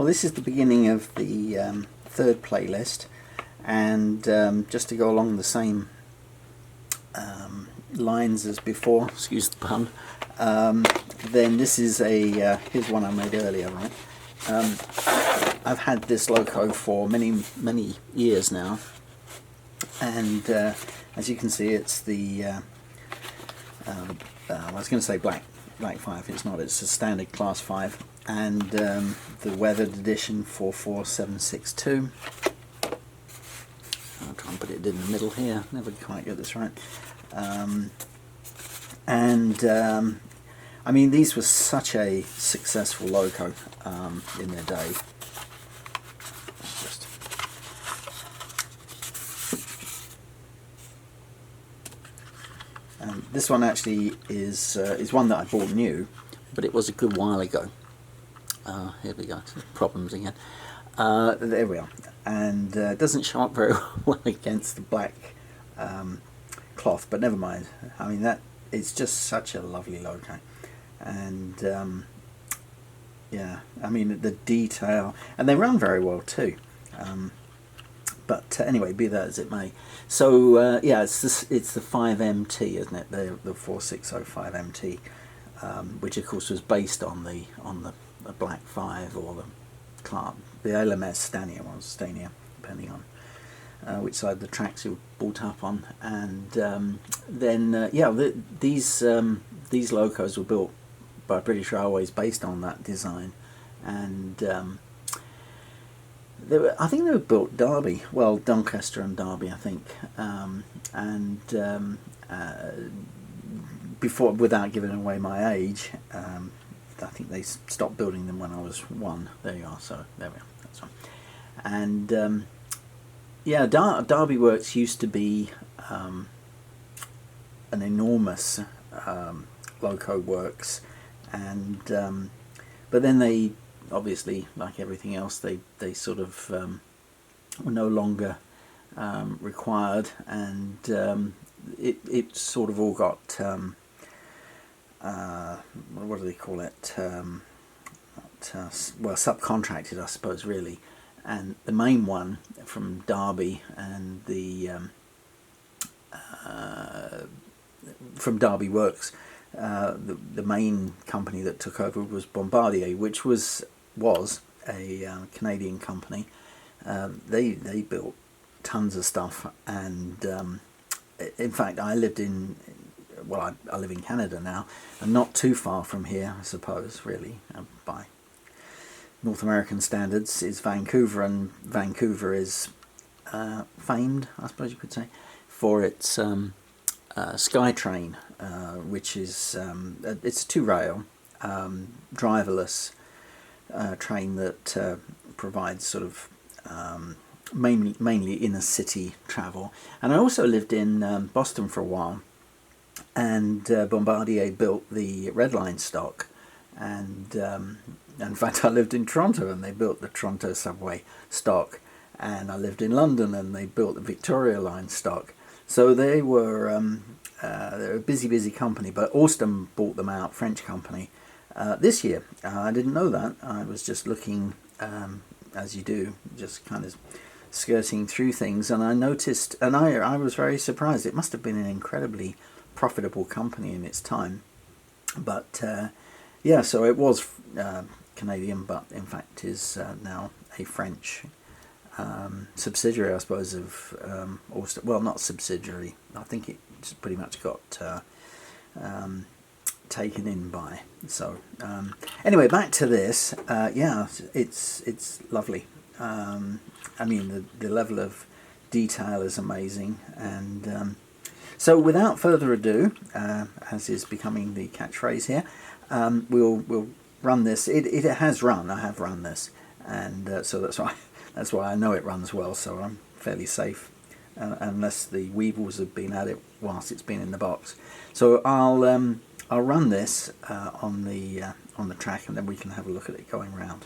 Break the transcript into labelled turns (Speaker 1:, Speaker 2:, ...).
Speaker 1: Well, this is the beginning of the third playlist, and just to go along the same lines as before, excuse the pun, then this is a here's one I made earlier, right? I've had this loco for many years now, and as you can see, it's the I was going to say black 5. It's not. It's a standard class 5, and the weathered edition 44762. I'll try and put it in the middle here. Never quite get this right. I mean, these were such a successful loco in their day. This one actually is one that I bought new, but it was a good while ago. Here we go, problems again. There we are, and it doesn't show up very well against the black cloth, but never mind. I mean, that it's just such a lovely loco, and yeah, I mean the detail, and they run very well too. But anyway, be that as it may. So yeah, it's the 5MT, isn't it? The 4605MT, which of course was based on the Black 5 or the LMS Stanier, depending on which side of the tracks you brought up on. And then yeah, these locos were built by British Railways based on that design, and I think they were built Derby, well, Doncaster and Derby, I think, before, without giving away my age, I think they stopped building them when I was 1. There you are. So there we are. That's one. And yeah, Derby Works used to be an enormous loco works, and but then they, obviously, like everything else, they sort of were no longer required, and it sort of all got what do they call it? Well, subcontracted, I suppose, really. And the main one from Derby and from Derby Works, the main company that took over was Bombardier, which was a Canadian company. They built tons of stuff, and in fact, I live in Canada now, and not too far from here, I suppose, really, by North American standards, is Vancouver, and Vancouver is famed, I suppose you could say, for its SkyTrain, which is it's a 2-rail driverless train that provides sort of mainly inner city travel. And I also lived in Boston for a while, and Bombardier built the Red Line stock, and in fact I lived in Toronto and they built the Toronto subway stock, and I lived in London and they built the Victoria Line stock. So they were they're a busy company, but Alstom bought them out, French company, this year. I didn't know that. I was just looking, as you do, just kind of skirting through things, and I noticed, and I was very surprised. It must have been an incredibly profitable company in its time, but yeah, so it was Canadian, but in fact is now a French subsidiary, I suppose, of Alstom. Well, not subsidiary. I think it just pretty much got taken in by. So anyway, back to this. Yeah, it's lovely. I mean, the level of detail is amazing, and so without further ado, as is becoming the catchphrase here, we'll run this. It has run. I have run this, and so that's why I know it runs well. So I'm fairly safe, unless the weevils have been at it whilst it's been in the box. So I'll run this on the track, and then we can have a look at it going round.